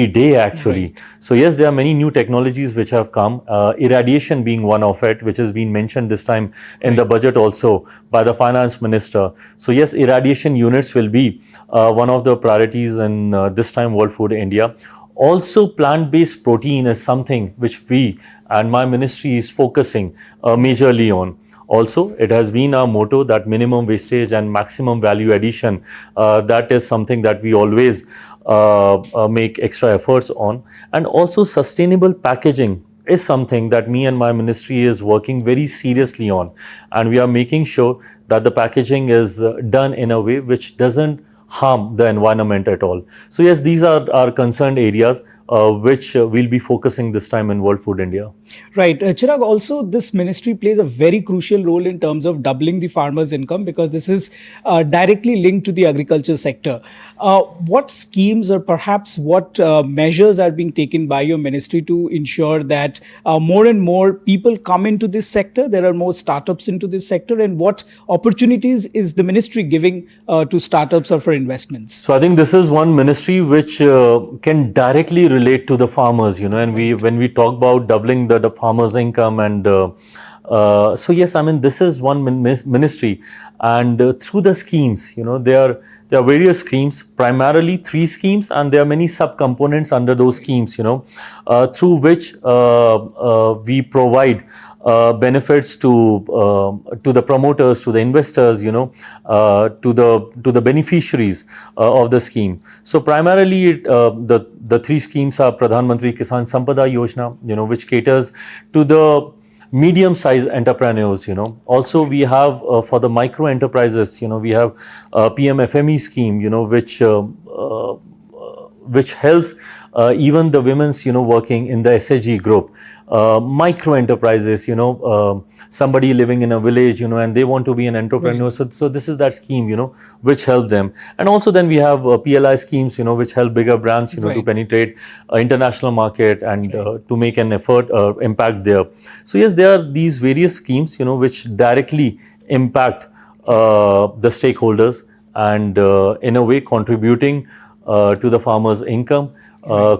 day actually. Right. So yes, there are many new technologies which have come, irradiation being one of it, which has been mentioned this time in the budget also by the finance minister. So yes, irradiation units will be one of the priorities in this time World Food India. Also, plant-based protein is something which we and my ministry is focusing majorly on. Also, it has been our motto that minimum wastage and maximum value addition, that is something that we always make extra efforts on. And also sustainable packaging is something that me and my ministry is working very seriously on. And we are making sure that the packaging is done in a way which doesn't harm the environment at all. So yes, these are our concerned areas which we'll be focusing this time in World Food India. Right. Chirag, also this ministry plays a very crucial role in terms of doubling the farmers' income, because this is directly linked to the agriculture sector. What schemes or perhaps what measures are being taken by your ministry to ensure that more and more people come into this sector, there are more startups into this sector, and what opportunities is the ministry giving to startups or for investments? So I think this is one ministry which can directly relate to the farmers, and when we talk about doubling the farmers' income, and so yes, this is one ministry, and through the schemes, there are various schemes, primarily 3 schemes, and there are many sub-components under those schemes, through which we provide benefits to the promoters, to the investors, to the beneficiaries of the scheme. So primarily, the 3 schemes are Pradhan Mantri Kisan Sampada Yojana, which caters to the medium-sized entrepreneurs. Also we have for the micro enterprises, we have PM FME scheme, which helps even the women's, working in the SHG group. Micro enterprises, somebody living in a village, and they want to be an entrepreneur. Right. So this is that scheme, which help them. And also then we have PLI schemes, which help bigger brands, to penetrate international market and to make an effort, impact there. So yes, there are these various schemes, which directly impact the stakeholders and in a way contributing to the farmer's income,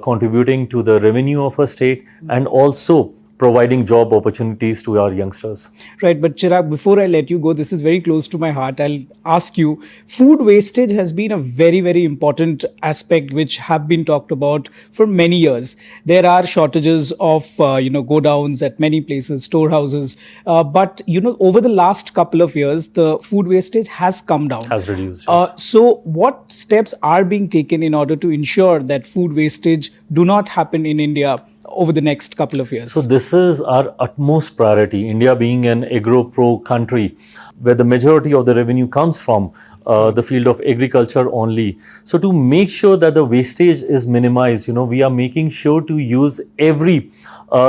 contributing to the revenue of a state, and also providing job opportunities to our youngsters. Right, but Chirag, before I let you go, this is very close to my heart. I'll ask you, food wastage has been a very, very important aspect which have been talked about for many years. There are shortages of, go-downs at many places, storehouses. But, over the last couple of years, the food wastage has come down. Has reduced, yes. So what steps are being taken in order to ensure that food wastage do not happen in India over the next couple of years? So this is our utmost priority. India being an agro-pro country where the majority of the revenue comes from the field of agriculture only. So to make sure that the wastage is minimized, we are making sure to use every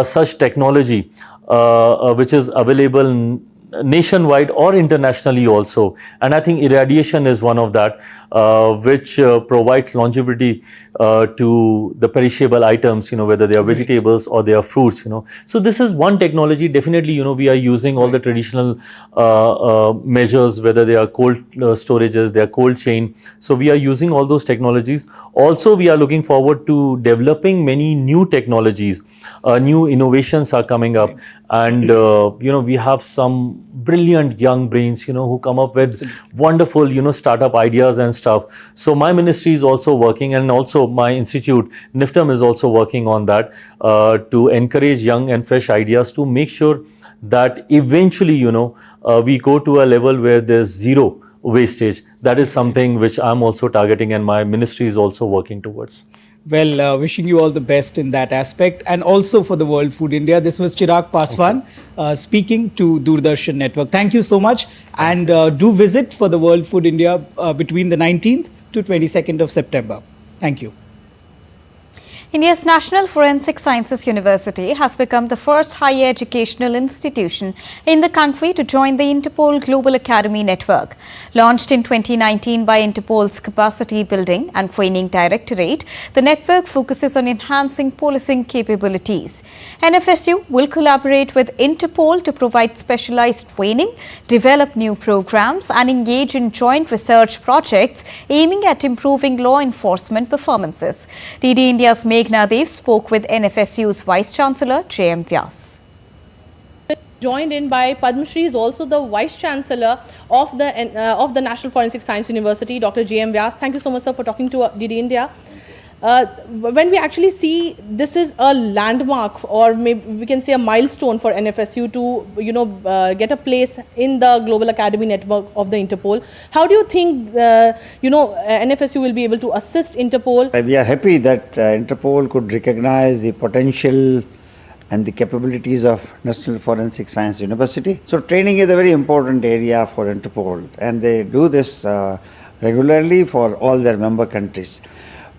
such technology which is available nationwide or internationally also. And I think irradiation is one of that, which provides longevity to the perishable items, whether they are vegetables or they are fruits, So this is one technology. Definitely, we are using all the traditional measures, whether they are cold storages, they are cold chain. So we are using all those technologies. Also, we are looking forward to developing many new technologies. New innovations are coming up. And, we have some brilliant young brains, who come up with wonderful, startup ideas and stuff. So my ministry is also working, and also my institute, NIFTM, is also working on that to encourage young and fresh ideas to make sure that eventually, we go to a level where there's zero wastage. That is something which I'm also targeting, and my ministry is also working towards. Well, wishing you all the best in that aspect, and also for the World Food India. This was Chirag Paswan speaking to Doordarshan Network. Thank you so much, and do visit for the World Food India between the 19th to 22nd of September. Thank you. India's National Forensic Sciences University has become the first higher educational institution in the country to join the Interpol Global Academy Network. Launched in 2019 by Interpol's Capacity Building and Training Directorate, the network focuses on enhancing policing capabilities. NFSU will collaborate with Interpol to provide specialized training, develop new programs, and engage in joint research projects aiming at improving law enforcement performances. DD India's Meghna Dev spoke with NFSU's Vice-Chancellor J.M. Vyas. Joined in by Padma Shri is also the Vice-Chancellor of the National Forensic Science University, Dr. J.M. Vyas. Thank you so much, sir, for talking to DD India. When we actually see this is a landmark, or maybe we can say a milestone for NFSU to, get a place in the Global Academy Network of the Interpol. How do you think, NFSU will be able to assist Interpol? We are happy that Interpol could recognize the potential and the capabilities of National Forensic Science University. So training is a very important area for Interpol, and they do this regularly for all their member countries.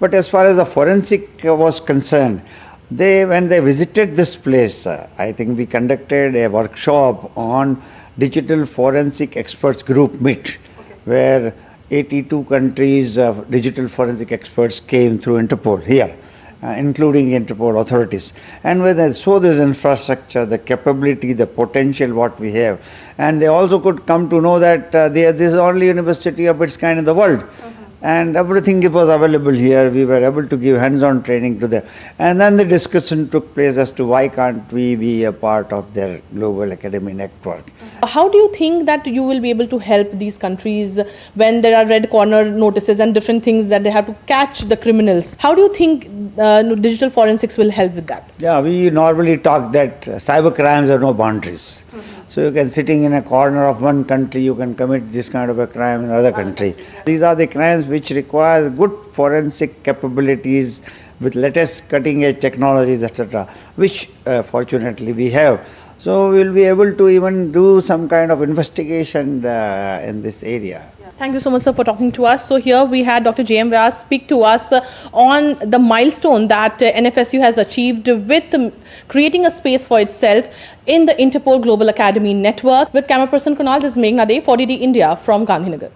But as far as the forensic was concerned, when they visited this place, I think we conducted a workshop on Digital Forensic Experts Group Meet, where 82 countries of digital forensic experts came through Interpol here, including Interpol authorities. And when they saw this infrastructure, the capability, the potential what we have, and they also could come to know that this is the only university of its kind in the world. And everything was available here. We were able to give hands-on training to them. And then the discussion took place as to why can't we be a part of their global academy network. How do you think that you will be able to help these countries when there are red corner notices and different things that they have to catch the criminals? How do you think digital forensics will help with that? Yeah, we normally talk that cyber crimes have no boundaries. So you can, sitting in a corner of one country, you can commit this kind of a crime in another country. These are the crimes which require good forensic capabilities with latest cutting edge technologies, etc., which fortunately we have. So we will be able to even do some kind of investigation in this area. Thank you so much, sir, for talking to us. So here we had Dr. J.M. Vyas speak to us on the milestone that NFSU has achieved with creating a space for itself in the Interpol Global Academy Network. With camera person Kunal, this is Meghna Dev for DD India from Gandhinagar.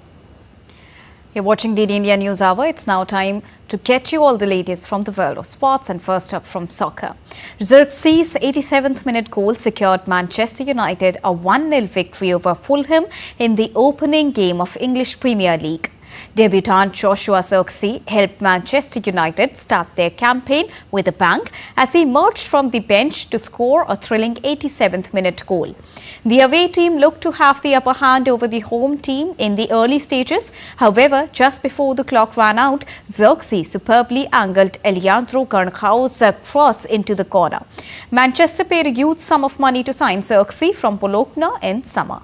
You're watching DD India News Hour. It's now time to get you all the latest from the world of sports, and first up from soccer. Xerxes' 87th minute goal secured Manchester United a 1-0 victory over Fulham in the opening game of English Premier League. Debutant Joshua Xerxes helped Manchester United start their campaign with a bang as he emerged from the bench to score a thrilling 87th minute goal. The away team looked to have the upper hand over the home team in the early stages. However, just before the clock ran out, Xerxes superbly angled Alejandro Garnacho's cross into the corner. Manchester paid a huge sum of money to sign Xerxes from Bologna in summer.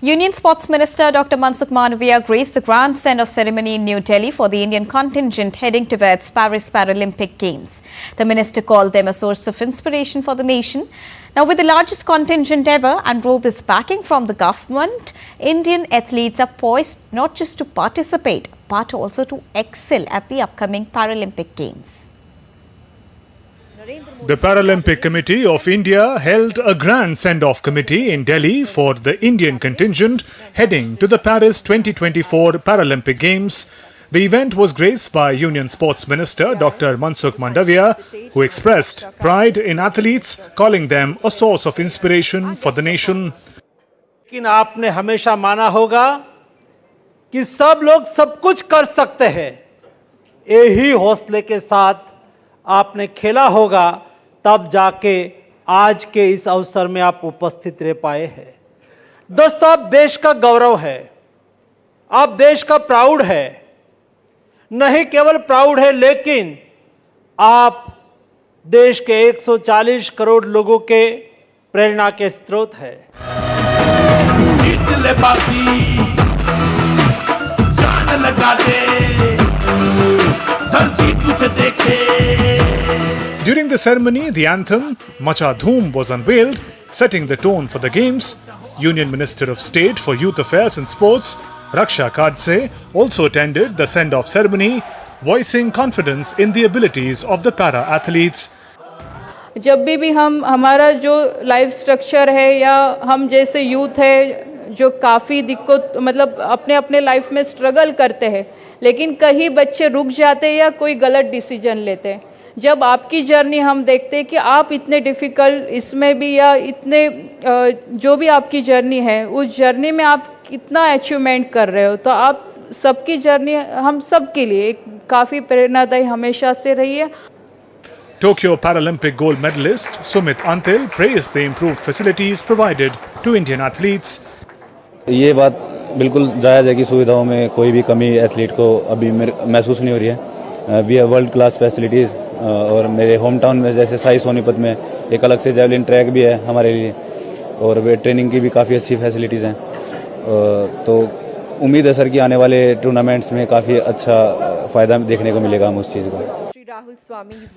Union Sports Minister Dr. Mansukh Mandaviya graced the grand send-off ceremony in New Delhi for the Indian contingent heading towards Paris Paralympic Games. The minister called them a source of inspiration for the nation. Now, with the largest contingent ever and robust backing from the government, Indian athletes are poised not just to participate, but also to excel at the upcoming Paralympic Games. The Paralympic Committee of India held a grand send-off committee in Delhi for the Indian contingent heading to the Paris 2024 Paralympic Games. The event was graced by Union Sports Minister Dr. Mansukh Mandaviya, who expressed pride in athletes, calling them a source of inspiration for the nation. लेकिन आपने हमेशा माना होगा कि सब लोग सब कुछ कर सकते हैं। यही हौसले के साथ आपने खेला होगा, तब जाके आज के इस अवसर में आप उपस्थित रह पाए हैं। दोस्तों, आप देश का गौरव है, आप देश का प्राउड है, नहीं केवल प्राउड है, लेकिन आप देश के 140 करोड़ लोगों के प्रेरणा के स्रोत है। जीत ले बाजी, जान लगा दे, धरती तुझे देखे। During the ceremony, the anthem Macha Dhoom was unveiled, setting the tone for the games. Union Minister of State for Youth Affairs and Sports, Raksha Kadse, also attended the send-off ceremony, voicing confidence in the abilities of the para-athletes. जब भी हम हमारा जो life structure है या हम जैसे youth है जो काफ़ी दिक्कत मतलब अपने अपने लाइफ में स्ट्रगल करते हैं, लेकिन कई बच्चे रुक जाते हैं या कोई गलत डिसीजन लेते हैं। जब आपकी जर्नी हम देखते हैं कि आप इतने डिफ़िकल्ट इसमें भी या इतने जो भी आपकी जर्नी है उस जर्नी में आप कितना अचीवमेंट कर रहे हो, तो आप सबकी जर्नी हम सब के लिए काफ़ी प्रेरणादायी हमेशा से रही है। Tokyo Paralympic gold medalist Sumit Antil praised the improved facilities provided to Indian athletes. ये बात बिल्कुल जायज़ है कि सुविधाओं में कोई भी कमी एथलीट को अभी महसूस नहीं हो रही है। We have world class facilities और मेरे होम टाउन में जैसे साई सोनीपत में एक अलग से जेवलिन ट्रैक भी है हमारे लिए और वे ट्रेनिंग की भी काफ़ी अच्छी फैसिलिटीज़ हैं। तो उम्मीद है सर कि आने वाले टूर्नामेंट्स में काफ़ी अच्छा फ़ायदा देखने को मिलेगा हम उस चीज़ को।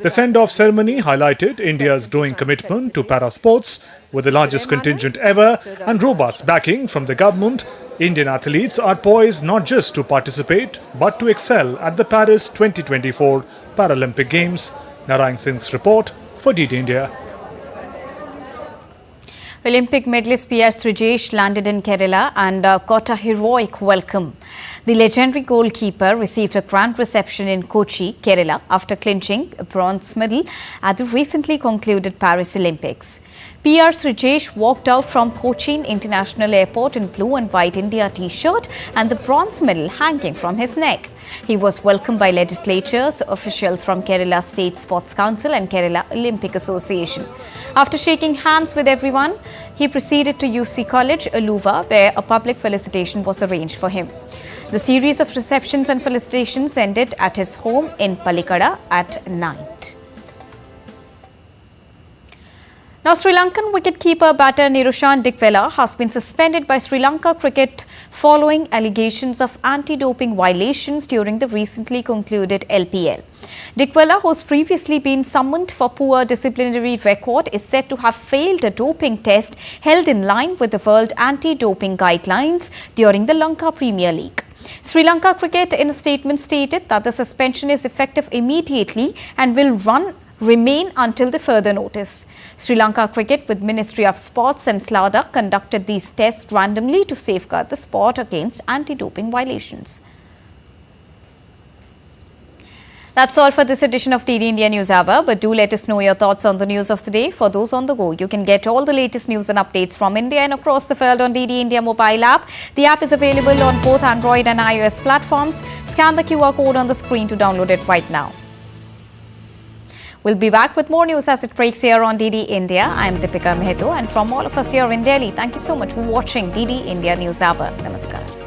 The send-off ceremony highlighted India's growing commitment to para-sports. With the largest contingent ever and robust backing from the government, Indian athletes are poised not just to participate but to excel at the Paris 2024 Paralympic Games. Narayan Singh's report for DD India. Olympic medalist P.R. Srijesh landed in Kerala and got a heroic welcome. The legendary goalkeeper received a grand reception in Kochi, Kerala, after clinching a bronze medal at the recently concluded Paris Olympics. P.R. Srijesh walked out from Cochin International Airport in blue and white India t-shirt and the bronze medal hanging from his neck. He was welcomed by legislators, officials from Kerala State Sports Council and Kerala Olympic Association. After shaking hands with everyone, he proceeded to UC College, Aluva, where a public felicitation was arranged for him. The series of receptions and felicitations ended at his home in Palikada at night. Now, Sri Lankan wicketkeeper batter Niroshan Dickwella has been suspended by Sri Lanka cricket following allegations of anti-doping violations during the recently concluded LPL. Dickwella, who has previously been summoned for poor disciplinary record, is said to have failed a doping test held in line with the World Anti-Doping Guidelines during the Lanka Premier League. Sri Lanka Cricket in a statement stated that the suspension is effective immediately and will run remain until the further notice. Sri Lanka Cricket with Ministry of Sports and SLADA conducted these tests randomly to safeguard the sport against anti-doping violations. That's all for this edition of DD India News Hour, but do let us know your thoughts on the news of the day. For those on the go, you can get all the latest news and updates from India and across the world on DD India mobile app. The app is available on both Android and iOS platforms. Scan the QR code on the screen to download it right now. We'll be back with more news as it breaks here on DD India. I'm Deepika Mehto, and from all of us here in Delhi, thank you so much for watching DD India News Hour. Namaskar.